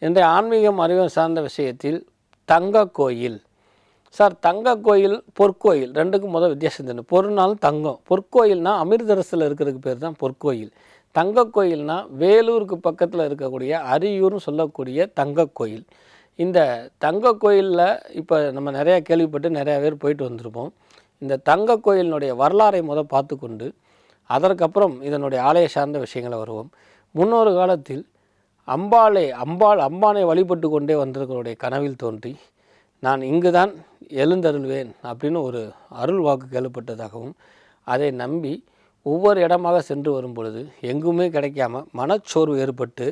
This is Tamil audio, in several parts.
இன்றைய ஆன்மீகம் அறிவு சார்ந்த விஷயத்தில் தங்க கோயில். சார், தங்க கோயில் பொற்கோயில் ரெண்டுக்கும் முதல் வித்தியாசம் தெரியும். பொருள்னாலும் தங்கம், பொற்கோயில்னால் அமிர்தரசில் இருக்கிறதுக்கு பேர் தான் பொற்கோயில். தங்க கோயில்னா வேலூருக்கு பக்கத்தில் இருக்கக்கூடிய அரியூர்னு சொல்லக்கூடிய தங்க கோயில். இந்த தங்க கோயிலில் இப்போ நம்ம நிறையா கேள்விப்பட்டு நிறையா பேர் போயிட்டு வந்திருப்போம். இந்த தங்க கோயிலினுடைய வரலாறை பார்த்து கொண்டு அதற்கப்புறம் இதனுடைய ஆலய சார்ந்த விஷயங்களை வருவோம். முன்னொரு காலத்தில் அம்பானை வழிபட்டு கொண்டே வந்தவர்களுடைய கனவில் தோன்றி நான் இங்கு தான் எழுந்தருள்வேன் அப்படின்னு ஒரு அருள் வாக்கு கேள்விப்பட்டதாகவும், அதை நம்பி ஒவ்வொரு இடமாக சென்று வரும் பொழுது எங்குமே கிடைக்காம மனச்சோர்வு ஏற்பட்டு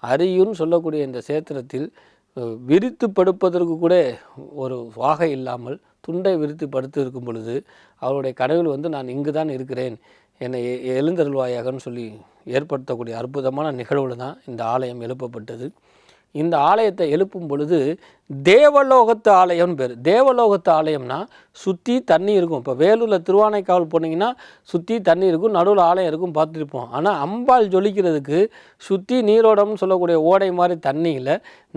அரியூர்னு சொல்லக்கூடிய இந்த சேத்திரத்தில் விரித்து படுப்பதற்கு கூட ஒரு வாகை இல்லாமல் துண்டை விரித்து படுத்து இருக்கும் பொழுது அவருடைய கனவில் நான் இங்கு தான் இருக்கிறேன், என்னை எழுந்தருள்வாயாகன்னு சொல்லி ஏற்படுத்தக்கூடிய அற்புதமான நிகழ்வில் தான் இந்த ஆலயம் எழுப்பப்பட்டது. இந்த ஆலயத்தை எழுப்பும் பொழுது தேவலோகத்து ஆலயம்னு பேர். தேவலோகத்து ஆலயம்னா சுற்றி தண்ணி இருக்கும். இப்போ வேலூரில் திருவானைக்காவல் போனீங்கன்னா சுற்றி தண்ணி இருக்கும், நடுவில் ஆலயம் இருக்கும், பார்த்துருப்போம். ஆனால் அம்பாள் ஜொலிக்கிறதுக்கு சுற்றி நீரோடம்னு சொல்லக்கூடிய ஓடை மாதிரி தண்ணியில்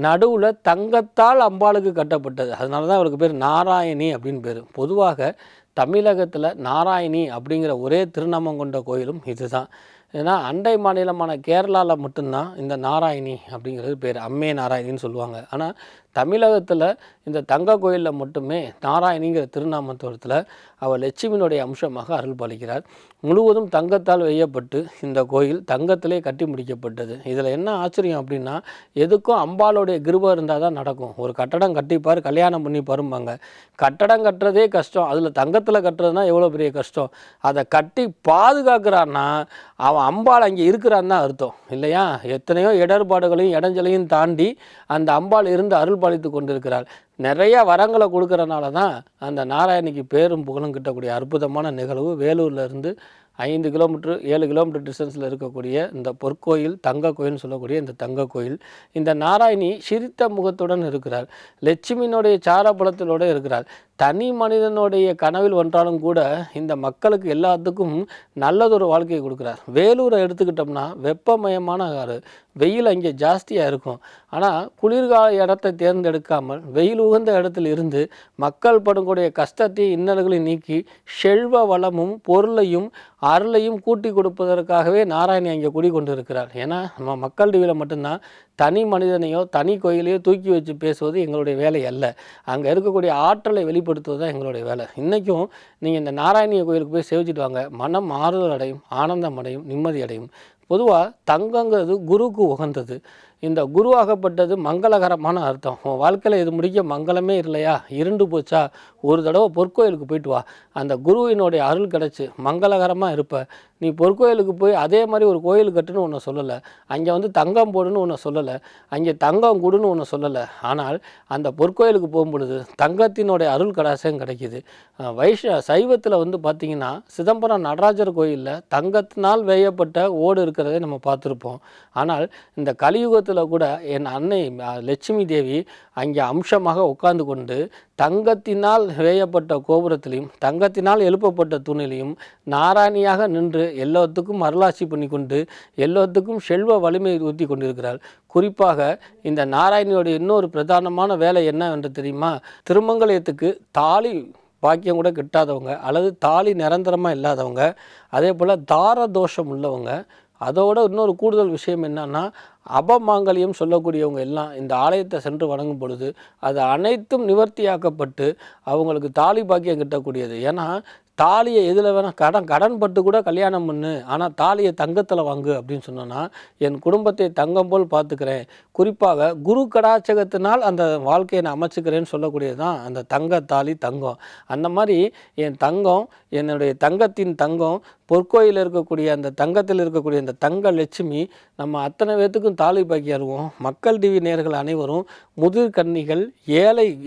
நடுவில் தங்கத்தால் அம்பாளுக்கு கட்டப்பட்டது. அதனால தான் அவருக்கு பேர் நாராயணி அப்படின்னு பேர். பொதுவாக தமிழகத்தில் நாராயணி அப்படிங்கிற ஒரே திருநாமம் கொண்ட கோயிலும் இதுதான். ஏன்னா அண்டை மாநிலமான கேரளாவில் மட்டும்தான் இந்த நாராயணி அப்படிங்கிறது பேர், அம்மே நாராயணின்னு சொல்லுவாங்க. ஆனால் தமிழகத்தில் இந்த தங்க கோயிலில் மட்டுமே நாராயணிங்கிற திருநாமத்துவத்தில் அவள் லட்சுமியினுடைய அம்சமாக அருள் பாலிக்கிறார். முழுவதும் தங்கத்தால் வெய்யப்பட்டு இந்த கோயில் தங்கத்திலே கட்டி முடிக்கப்பட்டது. இதில் என்ன ஆச்சரியம் அப்படின்னா, எதுக்கும் அம்பாளுடைய கிருபை இருந்தால் தான் நடக்கும். ஒரு கட்டடம் கட்டிப்பார், கல்யாணம் பண்ணி பாரும்பாங்க. கட்டடம் கட்டுறதே கஷ்டம், அதில் தங்கத்தில் கட்டுறதுனா எவ்வளோ பெரிய கஷ்டம். அதை கட்டி பாதுகாக்கிறான்னா அவன் அம்பாள் அங்கே இருக்கிறான்னு தான் அர்த்தம் இல்லையா? எத்தனையோ இடர்பாடுகளையும் இடைஞ்சலையும் தாண்டி அந்த அம்பாள் இருந்து அருள் பாலித்து கொண்டிருக்கிறாள். நிறைய வரங்களை கொடுக்கறனால தான் அந்த நாராயணிக்கு பேரும் புகழும் கிட்டக்கூடிய அற்புதமான நிகழ்வு. வேலூர்லேருந்து 5 கிலோமீட்டர் 7 கிலோமீட்டர் டிஸ்டன்ஸில் இருக்கக்கூடிய இந்த பொற்கோயில் தங்க கோயில்னு சொல்லக்கூடிய இந்த தங்க கோயில். இந்த நாராயணி சிரித்த முகத்துடன் இருக்கிறார், லட்சுமியினுடைய சாரபலத்திலோடு இருக்கிறார். தனி மனிதனுடைய கனவில் ஒன்றாலும் கூட இந்த மக்களுக்கு எல்லாத்துக்கும் நல்லதொரு வாழ்க்கையை கொடுக்குறார். வேலூரை எடுத்துக்கிட்டோம்னா வெப்பமயமான வெயில் அங்கே ஜாஸ்தியாக இருக்கும். ஆனால் குளிர்கால இடத்தை தேர்ந்தெடுக்காமல் வெயில் உகந்த இடத்துல இருந்து மக்கள் படக்கூடிய கஷ்டத்தையும் இன்னல்களையும் நீக்கி செல்வ வளமும் பொருளையும் அருளையும் கூட்டி கொடுப்பதற்காகவே நாராயணி அங்கே குடிக்கொண்டு இருக்கிறார். ஏன்னா நம்ம மக்கள் டிவியில் மட்டும்தான் தனி மனிதனையோ தனி கோயிலையோ தூக்கி வச்சு பேசுவது எங்களுடைய வேலை அல்ல. அங்கே இருக்கக்கூடிய ஆற்றலை வெளிப்படுத்துவது தான் எங்களுடைய வேலை. இன்றைக்கும் நீங்கள் இந்த நாராயணிய கோயிலுக்கு போய் சேவிச்சிட்டு வாங்க, மனம் ஆறுதல் அடையும், ஆனந்தம் அடையும், நிம்மதி அடையும். பொதுவாக தங்கங்கிறது குருவுக்கு உகந்தது. இந்த குருவாகப்பட்டது மங்களகரமான அர்த்தம். உன் வாழ்க்கையில் இது முடிக்க மங்களமே இல்லையா, இருண்டு போச்சா, ஒரு தடவை பொற்கோயிலுக்கு போயிட்டு வா, அந்த குருவினுடைய அருள் கிடச்சி மங்களகரமாக இருப்ப. நீ பொற்கோயிலுக்கு போய் அதே மாதிரி ஒரு கோயில் கட்டுன்னு ஒன்று சொல்லலை, அங்கே தங்கம் போடுன்னு ஒன்று சொல்லலை, அங்கே தங்கம் கொடுன்னு ஒன்று சொல்லலை. ஆனால் அந்த பொற்கோயிலுக்கு போகும்பொழுது தங்கத்தினுடைய அருள் கடாசம் கிடைக்கிது. சைவத்தில் பார்த்திங்கன்னா சிதம்பரம் நடராஜர் கோயிலில் தங்கத்தினால் வேயப்பட்ட ஓடு இருக்கிறதை நம்ம பார்த்துருப்போம். ஆனால் இந்த கலியுகத்தில் கூட என் அன்னை லட்சுமி தேவி அங்கே அம்சமாக உட்கார்ந்து கொண்டு தங்கத்தினால் வேயப்பட்ட கோபுரத்திலையும் தங்கத்தினால் எழுப்பப்பட்ட தூணிலையும் நாராயணியாக நின்று எல்லாத்துக்கும் அருளாட்சி பண்ணி கொண்டு எல்லாத்துக்கும் செல்வ வலிமையை ஊற்றி கொண்டிருக்கிறாள். குறிப்பாக இந்த நாராயணியோடைய இன்னொரு பிரதானமான வேலை என்ன என்று தெரியுமா? திருமங்கலத்துக்கு தாலி பாக்கியம் கூட கிட்டாதவங்க அல்லது தாலி நிரந்தரமாக இல்லாதவங்க, அதே போல் தார தோஷம் உள்ளவங்க, அதோட இன்னொரு கூடுதல் விஷயம் என்னன்னா அபமாங்கல்யம் சொல்லக்கூடியவங்க எல்லாம் இந்த ஆலயத்தை சென்று வணங்கும் பொழுது அது அனைத்தும் நிவர்த்தியாக்கப்பட்டு அவங்களுக்கு தாலி பாக்கியம் கிட்டக்கூடியது. ஏன்னா தாலியை எதில் வேணால் கடன் பட்டு கூட கல்யாணம் பண்ணு, ஆனால் தாலியை தங்கத்தில் வாங்கு அப்படின்னு சொன்னோன்னா என் குடும்பத்தை தங்கம் போல் பார்த்துக்கிறேன், குறிப்பாக குரு கடாட்சகத்தினால் அந்த வாழ்க்கையை நான் அமைச்சுக்கிறேன்னு சொல்லக்கூடியது தான் அந்த தங்க தாலி தங்கம். அந்த மாதிரி என் தங்கம், என்னுடைய தங்கத்தின் தங்கம், பொற்கோயில் இருக்கக்கூடிய அந்த தங்கத்தில் இருக்கக்கூடிய அந்த தங்க லட்சுமி நம்ம அத்தனை பேர்த்துக்கும் தாலி பாக்கியாருவோம். மக்கள் டிவி நேயர்கள் அனைவரும் முதிர் கன்னிகள்,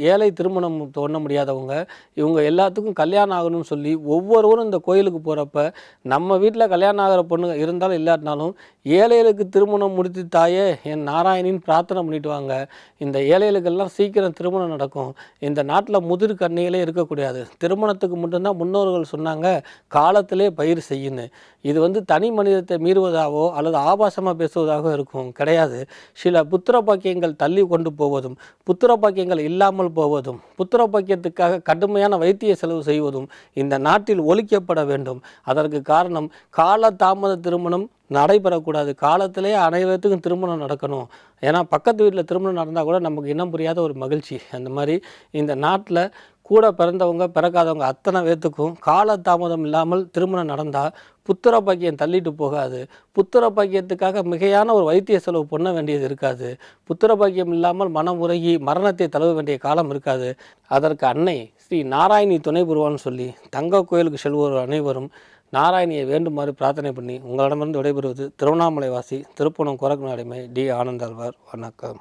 ஏழை திருமணம் தோண முடியாதவங்க, இவங்க எல்லாத்துக்கும் கல்யாணம் ஆகணும்னு சொல்லி ஒவ்வொருவரும் இந்த கோயிலுக்கு போகிறப்ப நம்ம வீட்டில் கல்யாணம் ஆகிற பொண்ணு இருந்தாலும் இல்லாட்டினாலும் ஏழைகளுக்கு திருமணம் முடித்து தாயே என் நாராயணின்னு பிரார்த்தனை பண்ணிட்டு வாங்க. இந்த ஏழைகளுக்கெல்லாம் சீக்கிரம் திருமணம் நடக்கும். இந்த நாட்டில் முதிர் கன்னிகளே இருக்கக்கூடாது. திருமணத்துக்கு மட்டும்தான் முன்னோர்கள் சொன்னாங்க காலத்திலே பயிர் செய்யணும். இது தனி மனிதத்தை மீறுவதாகவோ அல்லது ஆபாசமாக பேசுவதாக இருக்கும். கிடையாது. சில புத்திர பாக்கியங்கள் தள்ளி கொண்டு போவதும், புத்திர பாக்கியங்கள் இல்லாமல் போவதும், புத்திர பாக்கியத்துக்காக கடுமையான வைத்திய செலவு செய்வதும் இந்த நாட்டில் ஒழிக்கப்பட வேண்டும். அதற்கு காரணம் கால தாமத திருமணம் நடைபெறக்கூடாது. காலத்திலே அனைவருக்கும் திருமணம் நடக்கணும். ஏன்னா பக்கத்து வீட்டில் திருமணம் நடந்தால் கூட நமக்கு இனம் புரியாத ஒரு மகிழ்ச்சி. அந்த மாதிரி இந்த நாட்டில் கூட பிறந்தவங்க பிறக்காதவங்க அத்தனை பேர்த்துக்கும் கால தாமதம் இல்லாமல் திருமணம் நடந்தால் புத்திர பாக்கியம் தள்ளிட்டு போகாது. புத்திர பாக்கியத்துக்காக மிகையான ஒரு வைத்திய செலவு பண்ண வேண்டியது இருக்காது. புத்திர பாக்கியம் இல்லாமல் மனம் உருகி மரணத்தை தழுவ வேண்டிய காலம் இருக்காது. அதற்கு அன்னை ஸ்ரீ நாராயணி துணை புரிவான்னு சொல்லி தங்க கோயிலுக்கு செல்வோர் அனைவரும் நாராயணியை வேண்டுமாறு பிரார்த்தனை பண்ணி உங்களிடமிருந்து விடைபெறுவது திருவண்ணாமலை வாசி திருப்பணம் குரக்கு நாடைமை டி ஆனந்தாழ்வார். வணக்கம்.